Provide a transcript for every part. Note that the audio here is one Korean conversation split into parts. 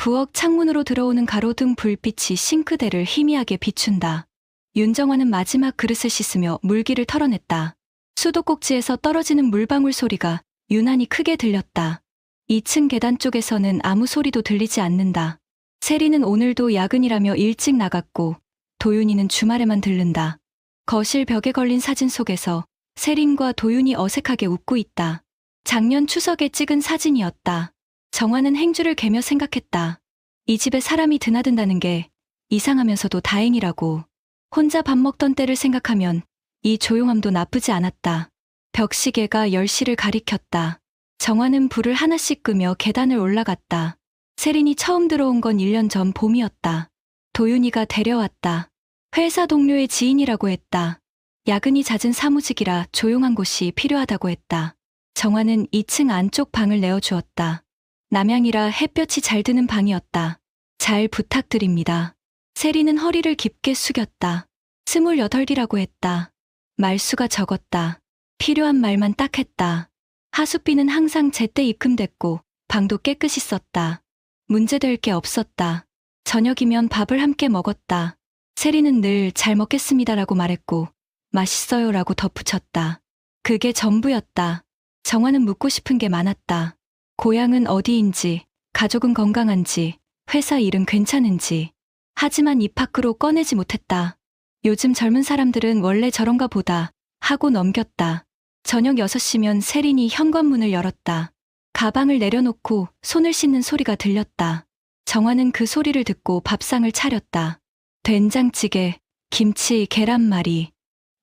부엌 창문으로 들어오는 가로등 불빛이 싱크대를 희미하게 비춘다. 윤정화는 마지막 그릇을 씻으며 물기를 털어냈다. 수도꼭지에서 떨어지는 물방울 소리가 유난히 크게 들렸다. 2층 계단 쪽에서는 아무 소리도 들리지 않는다. 세리는 오늘도 야근이라며 일찍 나갔고 도윤이는 주말에만 들른다. 거실 벽에 걸린 사진 속에서 세린과 도윤이 어색하게 웃고 있다. 작년 추석에 찍은 사진이었다. 정화는 행주를 개며 생각했다. 이 집에 사람이 드나든다는 게 이상하면서도 다행이라고. 혼자 밥 먹던 때를 생각하면 이 조용함도 나쁘지 않았다. 벽시계가 10시를 가리켰다. 정화는 불을 하나씩 끄며 계단을 올라갔다. 세린이 처음 들어온 건 1년 전 봄이었다. 도윤이가 데려왔다. 회사 동료의 지인이라고 했다. 야근이 잦은 사무직이라 조용한 곳이 필요하다고 했다. 정화는 2층 안쪽 방을 내어주었다. 남향이라 햇볕이 잘 드는 방이었다. 잘 부탁드립니다. 세리는 허리를 깊게 숙였다. 28이라고 했다. 말수가 적었다. 필요한 말만 딱 했다. 하숙비는 항상 제때 입금됐고 방도 깨끗이 썼다. 문제될 게 없었다. 저녁이면 밥을 함께 먹었다. 세리는 늘 잘 먹겠습니다라고 말했고 맛있어요라고 덧붙였다. 그게 전부였다. 정화는 묻고 싶은 게 많았다. 고향은 어디인지, 가족은 건강한지, 회사 일은 괜찮은지. 하지만 입 밖으로 꺼내지 못했다. 요즘 젊은 사람들은 원래 저런가 보다 하고 넘겼다. 저녁 6시면 세린이 현관문을 열었다. 가방을 내려놓고 손을 씻는 소리가 들렸다. 정화는 그 소리를 듣고 밥상을 차렸다. 된장찌개, 김치, 계란말이.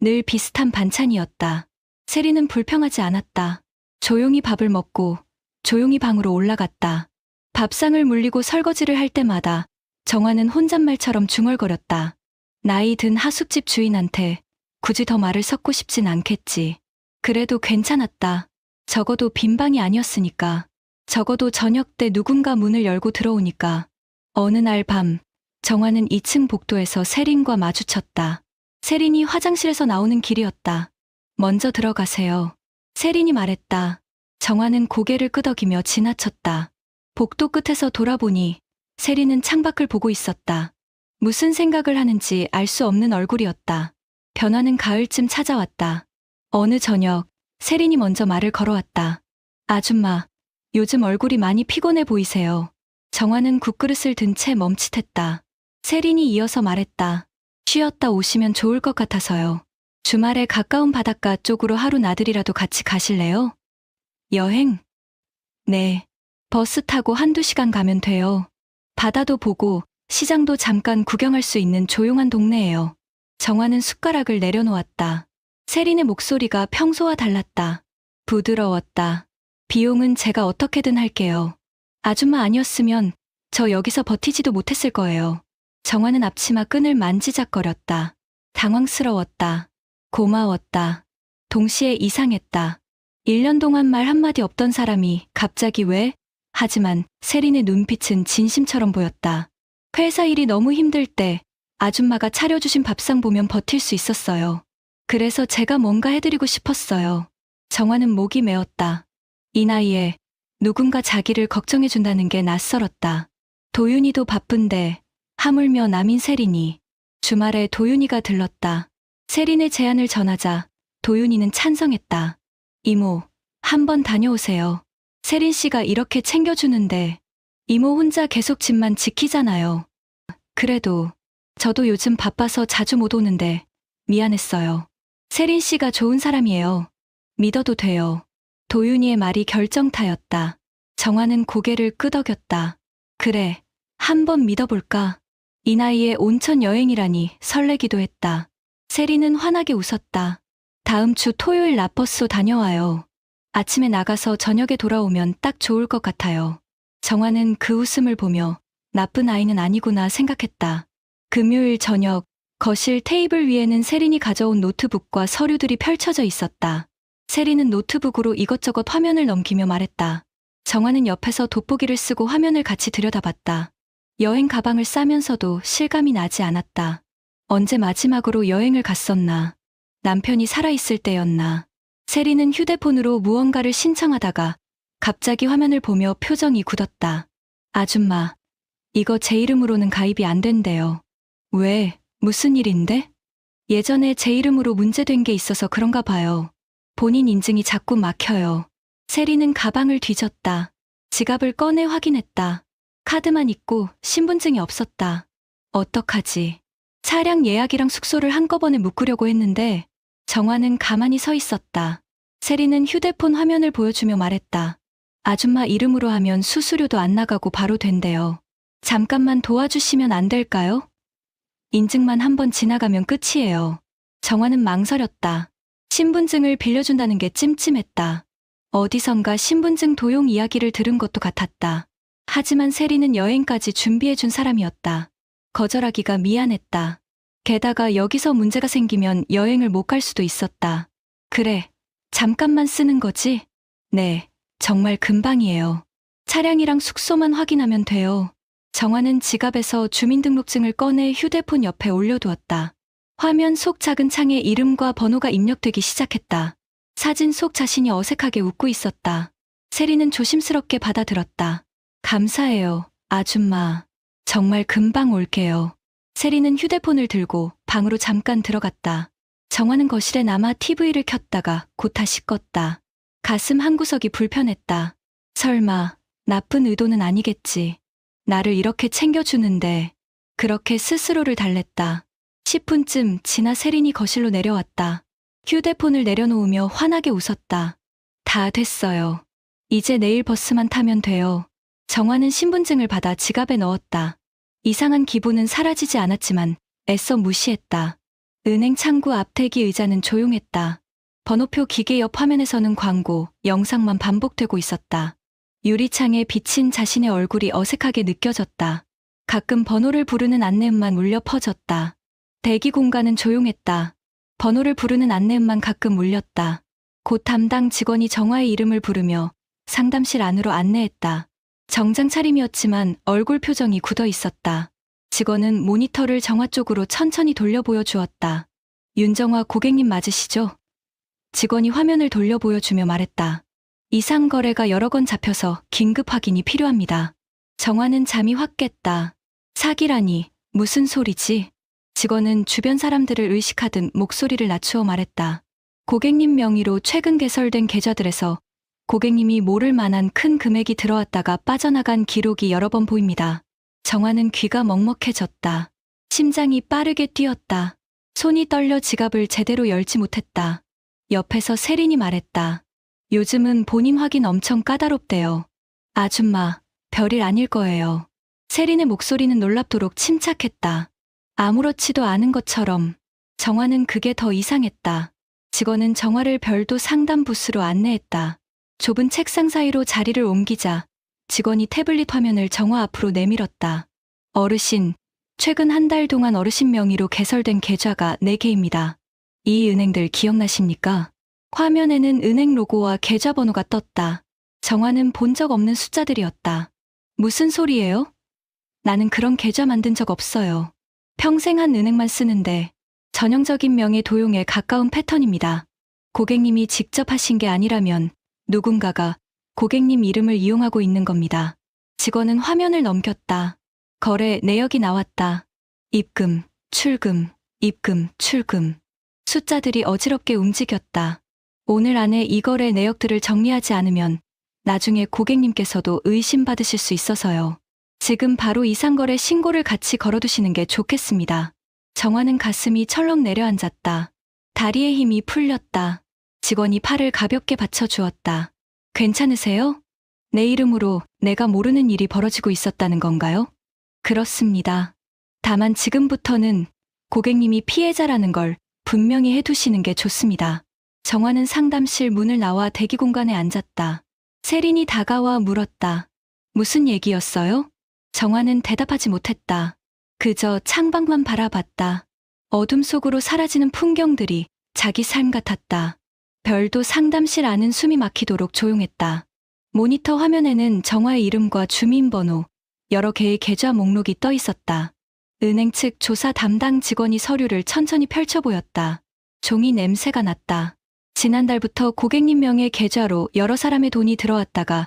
늘 비슷한 반찬이었다. 세린은 불평하지 않았다. 조용히 밥을 먹고 조용히 방으로 올라갔다. 밥상을 물리고 설거지를 할 때마다 정화는 혼잣말처럼 중얼거렸다. 나이 든 하숙집 주인한테 굳이 더 말을 섞고 싶진 않겠지. 그래도 괜찮았다. 적어도 빈 방이 아니었으니까. 적어도 저녁 때 누군가 문을 열고 들어오니까. 어느 날 밤, 정화는 2층 복도에서 세린과 마주쳤다. 세린이 화장실에서 나오는 길이었다. 먼저 들어가세요. 세린이 말했다. 정화는 고개를 끄덕이며 지나쳤다. 복도 끝에서 돌아보니 세린은 창밖을 보고 있었다. 무슨 생각을 하는지 알 수 없는 얼굴이었다. 변화는 가을쯤 찾아왔다. 어느 저녁, 세린이 먼저 말을 걸어왔다. 아줌마, 요즘 얼굴이 많이 피곤해 보이세요. 정화는 국그릇을 든 채 멈칫했다. 세린이 이어서 말했다. 쉬었다 오시면 좋을 것 같아서요. 주말에 가까운 바닷가 쪽으로 하루 나들이라도 같이 가실래요? 여행? 네. 버스 타고 1~2시간 가면 돼요. 바다도 보고 시장도 잠깐 구경할 수 있는 조용한 동네예요. 정화는 숟가락을 내려놓았다. 세린의 목소리가 평소와 달랐다. 부드러웠다. 비용은 제가 어떻게든 할게요. 아줌마 아니었으면 저 여기서 버티지도 못했을 거예요. 정화는 앞치마 끈을 만지작거렸다. 당황스러웠다. 고마웠다. 동시에 이상했다. 1년 동안 말 한마디 없던 사람이 갑자기 왜? 하지만 세린의 눈빛은 진심처럼 보였다. 회사 일이 너무 힘들 때 아줌마가 차려주신 밥상 보면 버틸 수 있었어요. 그래서 제가 뭔가 해드리고 싶었어요. 정화는 목이 메었다. 이 나이에 누군가 자기를 걱정해준다는 게 낯설었다. 도윤이도 바쁜데 하물며 남인 세린이. 주말에 도윤이가 들렀다. 세린의 제안을 전하자 도윤이는 찬성했다. 이모, 한번 다녀오세요. 세린 씨가 이렇게 챙겨주는데 이모 혼자 계속 집만 지키잖아요. 그래도 저도 요즘 바빠서 자주 못 오는데 미안했어요. 세린 씨가 좋은 사람이에요. 믿어도 돼요. 도윤이의 말이 결정타였다. 정화는 고개를 끄덕였다. 그래, 한번 믿어볼까? 이 나이에 온천 여행이라니 설레기도 했다. 세린은 환하게 웃었다. 다음 주 토요일 라퍼스로 다녀와요. 아침에 나가서 저녁에 돌아오면 딱 좋을 것 같아요. 정화는 그 웃음을 보며 나쁜 아이는 아니구나 생각했다. 금요일 저녁, 거실 테이블 위에는 세린이 가져온 노트북과 서류들이 펼쳐져 있었다. 세린은 노트북으로 이것저것 화면을 넘기며 말했다. 정화는 옆에서 돋보기를 쓰고 화면을 같이 들여다봤다. 여행 가방을 싸면서도 실감이 나지 않았다. 언제 마지막으로 여행을 갔었나? 남편이 살아있을 때였나? 세린은 휴대폰으로 무언가를 신청하다가 갑자기 화면을 보며 표정이 굳었다. 아줌마, 이거 제 이름으로는 가입이 안 된대요. 왜? 무슨 일인데? 예전에 제 이름으로 문제된 게 있어서 그런가 봐요. 본인 인증이 자꾸 막혀요. 세리는 가방을 뒤졌다. 지갑을 꺼내 확인했다. 카드만 있고 신분증이 없었다. 어떡하지? 차량 예약이랑 숙소를 한꺼번에 묶으려고 했는데 정화는 가만히 서 있었다. 세리는 휴대폰 화면을 보여주며 말했다. 아줌마 이름으로 하면 수수료도 안 나가고 바로 된대요. 잠깐만 도와주시면 안 될까요? 인증만 한번 지나가면 끝이에요. 정화는 망설였다. 신분증을 빌려준다는 게 찜찜했다. 어디선가 신분증 도용 이야기를 들은 것도 같았다. 하지만 세리는 여행까지 준비해준 사람이었다. 거절하기가 미안했다. 게다가 여기서 문제가 생기면 여행을 못 갈 수도 있었다. 그래, 잠깐만 쓰는 거지? 네, 정말 금방이에요. 차량이랑 숙소만 확인하면 돼요. 정화는 지갑에서 주민등록증을 꺼내 휴대폰 옆에 올려두었다. 화면 속 작은 창에 이름과 번호가 입력되기 시작했다. 사진 속 자신이 어색하게 웃고 있었다. 세리는 조심스럽게 받아들었다. 감사해요, 아줌마. 정말 금방 올게요. 세리는 휴대폰을 들고 방으로 잠깐 들어갔다. 정화는 거실에 남아 TV를 켰다가 곧 다시 껐다. 가슴 한구석이 불편했다. 설마 나쁜 의도는 아니겠지. 나를 이렇게 챙겨주는데. 그렇게 스스로를 달랬다. 10분쯤 지나 세린이 거실로 내려왔다. 휴대폰을 내려놓으며 환하게 웃었다. 다 됐어요. 이제 내일 버스만 타면 돼요. 정화는 신분증을 받아 지갑에 넣었다. 이상한 기분은 사라지지 않았지만 애써 무시했다. 은행 창구 앞 대기 의자는 조용했다. 번호표 기계 옆 화면에서는 광고, 영상만 반복되고 있었다. 유리창에 비친 자신의 얼굴이 어색하게 느껴졌다. 가끔 번호를 부르는 안내음만 울려 퍼졌다. 대기 공간은 조용했다. 번호를 부르는 안내음만 가끔 울렸다. 곧 담당 직원이 정화의 이름을 부르며 상담실 안으로 안내했다. 정장 차림이었지만 얼굴 표정이 굳어 있었다. 직원은 모니터를 정화 쪽으로 천천히 돌려 보여주었다. 윤정화 고객님 맞으시죠? 직원이 화면을 돌려 보여주며 말했다. 이상 거래가 여러 건 잡혀서 긴급 확인이 필요합니다. 정화는 잠이 확 깼다. 사기라니, 무슨 소리지? 직원은 주변 사람들을 의식하듯 목소리를 낮추어 말했다. 고객님 명의로 최근 개설된 계좌들에서 고객님이 모를 만한 큰 금액이 들어왔다가 빠져나간 기록이 여러 번 보입니다. 정화는 귀가 먹먹해졌다. 심장이 빠르게 뛰었다. 손이 떨려 지갑을 제대로 열지 못했다. 옆에서 세린이 말했다. 요즘은 본인 확인 엄청 까다롭대요. 아줌마, 별일 아닐 거예요. 세린의 목소리는 놀랍도록 침착했다. 아무렇지도 않은 것처럼. 정화는 그게 더 이상했다. 직원은 정화를 별도 상담 부스로 안내했다. 좁은 책상 사이로 자리를 옮기자 직원이 태블릿 화면을 정화 앞으로 내밀었다. 어르신, 최근 한 달 동안 어르신 명의로 개설된 계좌가 4개입니다. 이 은행들 기억나십니까? 화면에는 은행 로고와 계좌 번호가 떴다. 정화는 본 적 없는 숫자들이었다. 무슨 소리예요? 나는 그런 계좌 만든 적 없어요. 평생 한 은행만 쓰는데 전형적인 명의 도용에 가까운 패턴입니다. 고객님이 직접 하신 게 아니라면 누군가가 고객님 이름을 이용하고 있는 겁니다. 직원은 화면을 넘겼다. 거래 내역이 나왔다. 입금, 출금, 입금, 출금. 숫자들이 어지럽게 움직였다. 오늘 안에 이 거래 내역들을 정리하지 않으면 나중에 고객님께서도 의심받으실 수 있어서요. 지금 바로 이상거래 신고를 같이 걸어두시는 게 좋겠습니다. 정화는 가슴이 철렁 내려앉았다. 다리에 힘이 풀렸다. 직원이 팔을 가볍게 받쳐주었다. 괜찮으세요? 내 이름으로 내가 모르는 일이 벌어지고 있었다는 건가요? 그렇습니다. 다만 지금부터는 고객님이 피해자라는 걸 분명히 해두시는 게 좋습니다. 정화는 상담실 문을 나와 대기 공간에 앉았다. 세린이 다가와 물었다. 무슨 얘기였어요? 정화는 대답하지 못했다. 그저 창밖만 바라봤다. 어둠 속으로 사라지는 풍경들이 자기 삶 같았다. 별도 상담실 안은 숨이 막히도록 조용했다. 모니터 화면에는 정화의 이름과 주민번호, 여러 개의 계좌 목록이 떠 있었다. 은행 측 조사 담당 직원이 서류를 천천히 펼쳐 보였다. 종이 냄새가 났다. 지난달부터 고객님 명의 계좌로 여러 사람의 돈이 들어왔다가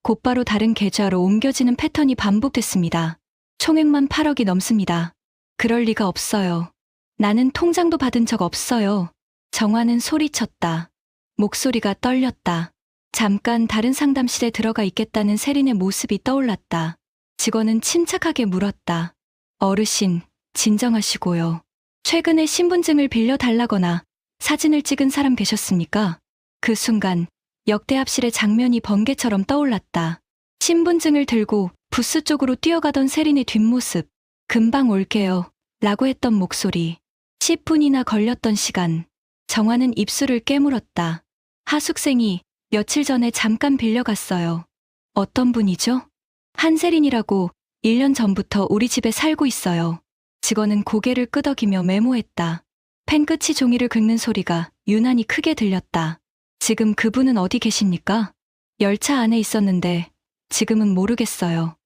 곧바로 다른 계좌로 옮겨지는 패턴이 반복됐습니다. 총액만 8억이 넘습니다. 그럴 리가 없어요. 나는 통장도 받은 적 없어요. 정화는 소리쳤다. 목소리가 떨렸다. 잠깐 다른 상담실에 들어가 있겠다는 세린의 모습이 떠올랐다. 직원은 침착하게 물었다. 어르신, 진정하시고요. 최근에 신분증을 빌려달라거나 사진을 찍은 사람 계셨습니까? 그 순간 역대합실의 장면이 번개처럼 떠올랐다. 신분증을 들고 부스 쪽으로 뛰어가던 세린의 뒷모습. 금방 올게요. 라고 했던 목소리. 10분이나 걸렸던 시간. 정화는 입술을 깨물었다. 하숙생이 며칠 전에 잠깐 빌려갔어요. 어떤 분이죠? 한세린이라고 1년 전부터 우리 집에 살고 있어요. 직원은 고개를 끄덕이며 메모했다. 펜 끝이 종이를 긁는 소리가 유난히 크게 들렸다. 지금 그분은 어디 계십니까? 열차 안에 있었는데 지금은 모르겠어요.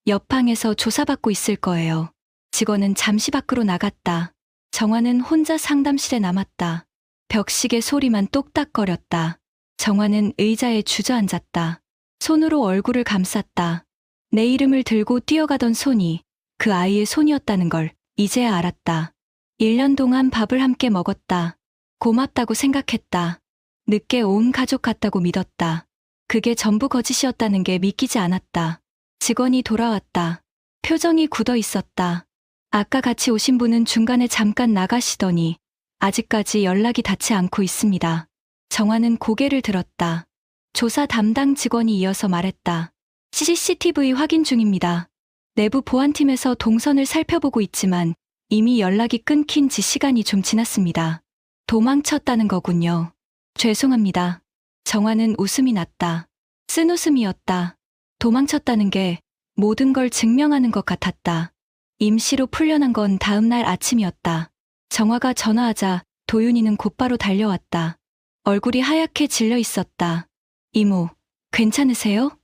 옆방에서 조사받고 있을 거예요. 직원은 잠시 밖으로 나갔다. 정화는 혼자 상담실에 남았다. 벽시계 소리만 똑딱거렸다. 정화는 의자에 주저앉았다. 손으로 얼굴을 감쌌다. 내 이름을 들고 뛰어가던 손이 그 아이의 손이었다는 걸 이제야 알았다. 1년 동안 밥을 함께 먹었다. 고맙다고 생각했다. 늦게 온 가족 같다고 믿었다. 그게 전부 거짓이었다는 게 믿기지 않았다. 직원이 돌아왔다. 표정이 굳어 있었다. 아까 같이 오신 분은 중간에 잠깐 나가시더니 아직까지 연락이 닿지 않고 있습니다. 정화는 고개를 들었다. 조사 담당 직원이 이어서 말했다. CCTV 확인 중입니다. 내부 보안팀에서 동선을 살펴보고 있지만 이미 연락이 끊긴 지 시간이 좀 지났습니다. 도망쳤다는 거군요. 죄송합니다. 정화는 웃음이 났다. 쓴웃음이었다. 도망쳤다는 게 모든 걸 증명하는 것 같았다. 임시로 풀려난 건 다음 날 아침이었다. 정화가 전화하자 도윤이는 곧바로 달려왔다. 얼굴이 하얗게 질려 있었다. 이모, 괜찮으세요?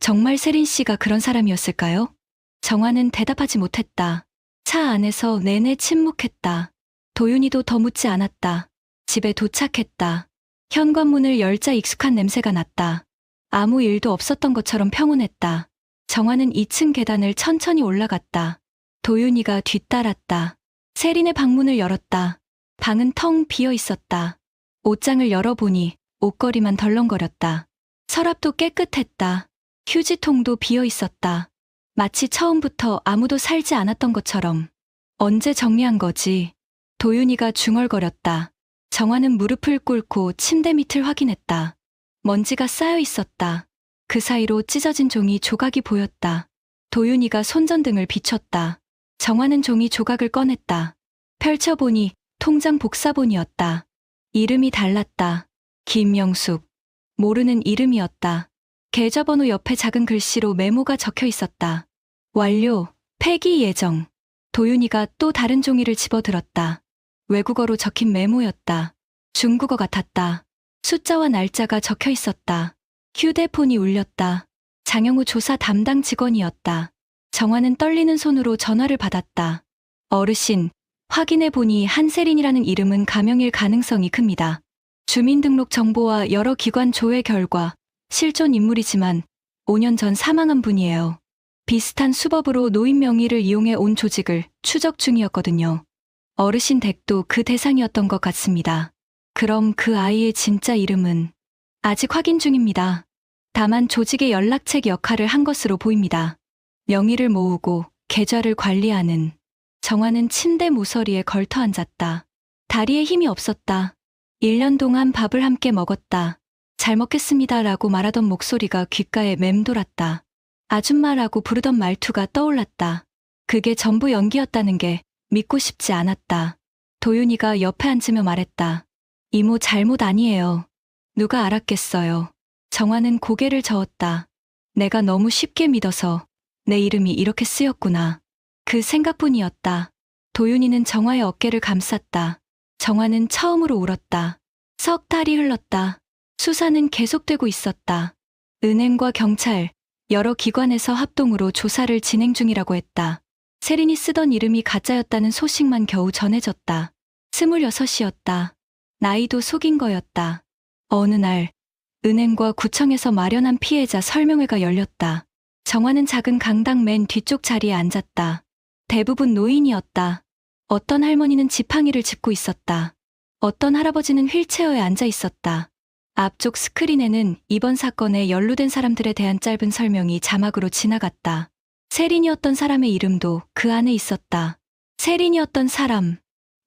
정말 세린 씨가 그런 사람이었을까요? 정화는 대답하지 못했다. 차 안에서 내내 침묵했다. 도윤이도 더 묻지 않았다. 집에 도착했다. 현관문을 열자 익숙한 냄새가 났다. 아무 일도 없었던 것처럼 평온했다. 정화는 2층 계단을 천천히 올라갔다. 도윤이가 뒤따랐다. 세린의 방문을 열었다. 방은 텅 비어 있었다. 옷장을 열어보니 옷걸이만 덜렁거렸다. 서랍도 깨끗했다. 휴지통도 비어 있었다. 마치 처음부터 아무도 살지 않았던 것처럼. 언제 정리한 거지? 도윤이가 중얼거렸다. 정화는 무릎을 꿇고 침대 밑을 확인했다. 먼지가 쌓여 있었다. 그 사이로 찢어진 종이 조각이 보였다. 도윤이가 손전등을 비췄다. 정화는 종이 조각을 꺼냈다. 펼쳐보니 통장 복사본이었다. 이름이 달랐다. 김영숙. 모르는 이름이었다. 계좌번호 옆에 작은 글씨로 메모가 적혀 있었다. 완료, 폐기 예정. 도윤이가 또 다른 종이를 집어들었다. 외국어로 적힌 메모였다. 중국어 같았다. 숫자와 날짜가 적혀 있었다. 휴대폰이 울렸다. 장영우 조사 담당 직원이었다. 정화는 떨리는 손으로 전화를 받았다. 어르신, 확인해보니 한세린이라는 이름은 가명일 가능성이 큽니다. 주민등록 정보와 여러 기관 조회 결과 실존 인물이지만 5년 전 사망한 분이에요. 비슷한 수법으로 노인 명의를 이용해 온 조직을 추적 중이었거든요. 어르신 댁도 그 대상이었던 것 같습니다. 그럼 그 아이의 진짜 이름은 아직 확인 중입니다. 다만 조직의 연락책 역할을 한 것으로 보입니다. 명의를 모으고 계좌를 관리하는. 정화는 침대 모서리에 걸터 앉았다. 다리에 힘이 없었다. 1년 동안 밥을 함께 먹었다. 잘 먹겠습니다 라고 말하던 목소리가 귓가에 맴돌았다. 아줌마라고 부르던 말투가 떠올랐다. 그게 전부 연기였다는 게 믿고 싶지 않았다. 도윤이가 옆에 앉으며 말했다. 이모 잘못 아니에요. 누가 알았겠어요. 정화는 고개를 저었다. 내가 너무 쉽게 믿어서 내 이름이 이렇게 쓰였구나. 그 생각뿐이었다. 도윤이는 정화의 어깨를 감쌌다. 정화는 처음으로 울었다. 석 달이 흘렀다. 수사는 계속되고 있었다. 은행과 경찰, 여러 기관에서 합동으로 조사를 진행 중이라고 했다. 세린이 쓰던 이름이 가짜였다는 소식만 겨우 전해졌다. 26이었다. 나이도 속인 거였다. 어느 날 은행과 구청에서 마련한 피해자 설명회가 열렸다. 정화는 작은 강당 맨 뒤쪽 자리에 앉았다. 대부분 노인이었다. 어떤 할머니는 지팡이를 짚고 있었다. 어떤 할아버지는 휠체어에 앉아 있었다. 앞쪽 스크린에는 이번 사건에 연루된 사람들에 대한 짧은 설명이 자막으로 지나갔다. 세린이었던 사람의 이름도 그 안에 있었다. 세린이었던 사람.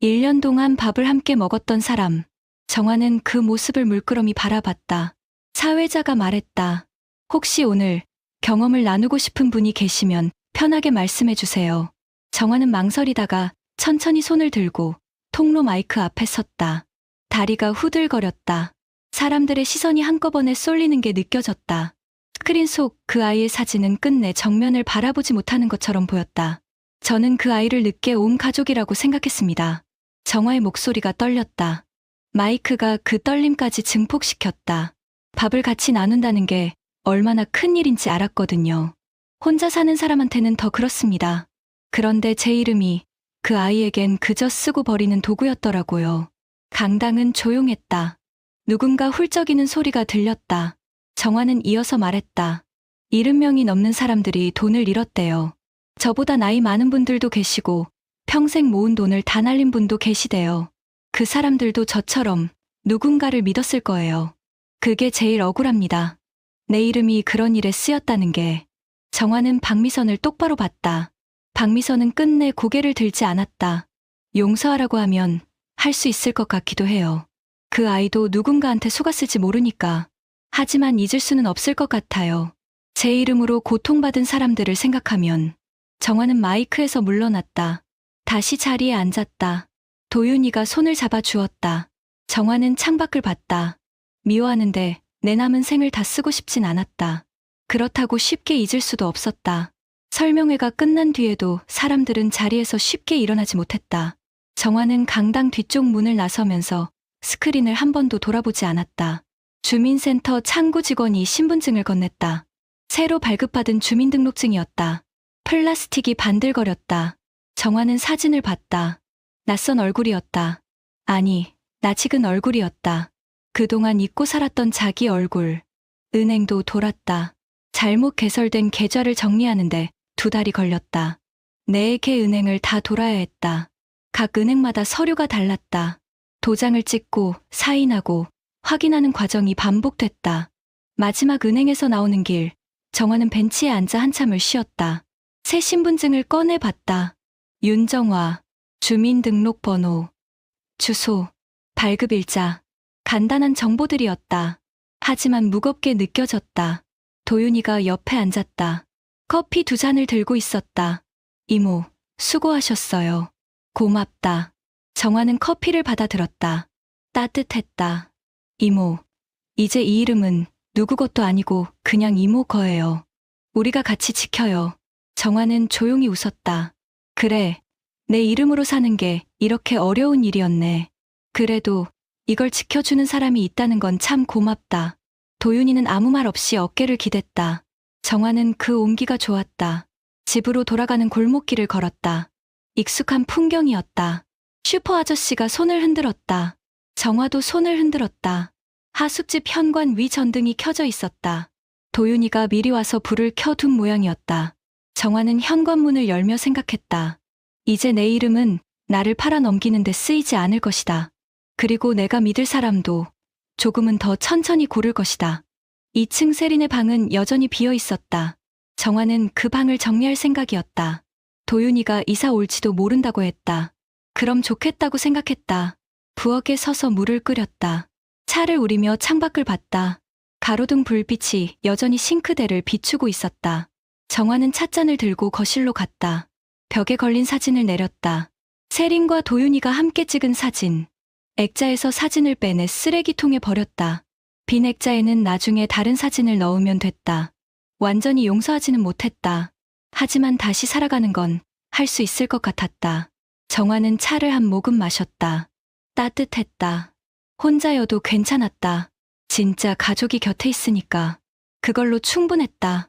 1년 동안 밥을 함께 먹었던 사람. 정화는 그 모습을 물끄러미 바라봤다. 사회자가 말했다. 혹시 오늘 경험을 나누고 싶은 분이 계시면 편하게 말씀해 주세요. 정화는 망설이다가 천천히 손을 들고 통로 마이크 앞에 섰다. 다리가 후들거렸다. 사람들의 시선이 한꺼번에 쏠리는 게 느껴졌다. 스크린 속 그 아이의 사진은 끝내 정면을 바라보지 못하는 것처럼 보였다. 저는 그 아이를 늦게 온 가족이라고 생각했습니다. 정화의 목소리가 떨렸다. 마이크가 그 떨림까지 증폭시켰다. 밥을 같이 나눈다는 게 얼마나 큰 일인지 알았거든요. 혼자 사는 사람한테는 더 그렇습니다. 그런데 제 이름이 그 아이에겐 그저 쓰고 버리는 도구였더라고요. 강당은 조용했다. 누군가 훌쩍이는 소리가 들렸다. 정화는 이어서 말했다. 70명이 넘는 사람들이 돈을 잃었대요. 저보다 나이 많은 분들도 계시고 평생 모은 돈을 다 날린 분도 계시대요. 그 사람들도 저처럼 누군가를 믿었을 거예요. 그게 제일 억울합니다. 내 이름이 그런 일에 쓰였다는 게. 정화는 박미선을 똑바로 봤다. 박미선은 끝내 고개를 들지 않았다. 용서하라고 하면 할 수 있을 것 같기도 해요. 그 아이도 누군가한테 속았을지 모르니까. 하지만 잊을 수는 없을 것 같아요. 제 이름으로 고통받은 사람들을 생각하면. 정화는 마이크에서 물러났다. 다시 자리에 앉았다. 도윤이가 손을 잡아 주었다. 정화는 창밖을 봤다. 미워하는데 내 남은 생을 다 쓰고 싶진 않았다. 그렇다고 쉽게 잊을 수도 없었다. 설명회가 끝난 뒤에도 사람들은 자리에서 쉽게 일어나지 못했다. 정화는 강당 뒤쪽 문을 나서면서 스크린을 한 번도 돌아보지 않았다. 주민센터 창구 직원이 신분증을 건넸다. 새로 발급받은 주민등록증이었다. 플라스틱이 반들거렸다. 정화는 사진을 봤다. 낯선 얼굴이었다. 아니, 낯익은 얼굴이었다. 그동안 잊고 살았던 자기 얼굴. 은행도 돌았다. 잘못 개설된 계좌를 정리하는데 2달이 걸렸다. 4개 은행을 다 돌아야 했다. 각 은행마다 서류가 달랐다. 도장을 찍고 사인하고 확인하는 과정이 반복됐다. 마지막 은행에서 나오는 길, 정화는 벤치에 앉아 한참을 쉬었다. 새 신분증을 꺼내봤다. 윤정화, 주민등록번호, 주소, 발급일자, 간단한 정보들이었다. 하지만 무겁게 느껴졌다. 도윤이가 옆에 앉았다. 커피 2잔을 들고 있었다. 이모, 수고하셨어요. 고맙다. 정화는 커피를 받아들었다. 따뜻했다. 이모, 이제 이 이름은 누구 것도 아니고 그냥 이모 거예요. 우리가 같이 지켜요. 정화는 조용히 웃었다. 그래, 내 이름으로 사는 게 이렇게 어려운 일이었네. 그래도 이걸 지켜주는 사람이 있다는 건 참 고맙다. 도윤이는 아무 말 없이 어깨를 기댔다. 정화는 그 온기가 좋았다. 집으로 돌아가는 골목길을 걸었다. 익숙한 풍경이었다. 슈퍼 아저씨가 손을 흔들었다. 정화도 손을 흔들었다. 하숙집 현관 위 전등이 켜져 있었다. 도윤이가 미리 와서 불을 켜둔 모양이었다. 정화는 현관문을 열며 생각했다. 이제 내 이름은 나를 팔아넘기는 데 쓰이지 않을 것이다. 그리고 내가 믿을 사람도 조금은 더 천천히 고를 것이다. 2층 세린의 방은 여전히 비어 있었다. 정화는 그 방을 정리할 생각이었다. 도윤이가 이사 올지도 모른다고 했다. 그럼 좋겠다고 생각했다. 부엌에 서서 물을 끓였다. 차를 우리며 창밖을 봤다. 가로등 불빛이 여전히 싱크대를 비추고 있었다. 정화는 찻잔을 들고 거실로 갔다. 벽에 걸린 사진을 내렸다. 세린과 도윤이가 함께 찍은 사진. 액자에서 사진을 빼내 쓰레기통에 버렸다. 빈 액자에는 나중에 다른 사진을 넣으면 됐다. 완전히 용서하지는 못했다. 하지만 다시 살아가는 건 할 수 있을 것 같았다. 정화는 차를 한 모금 마셨다. 따뜻했다. 혼자여도 괜찮았다. 진짜 가족이 곁에 있으니까. 그걸로 충분했다.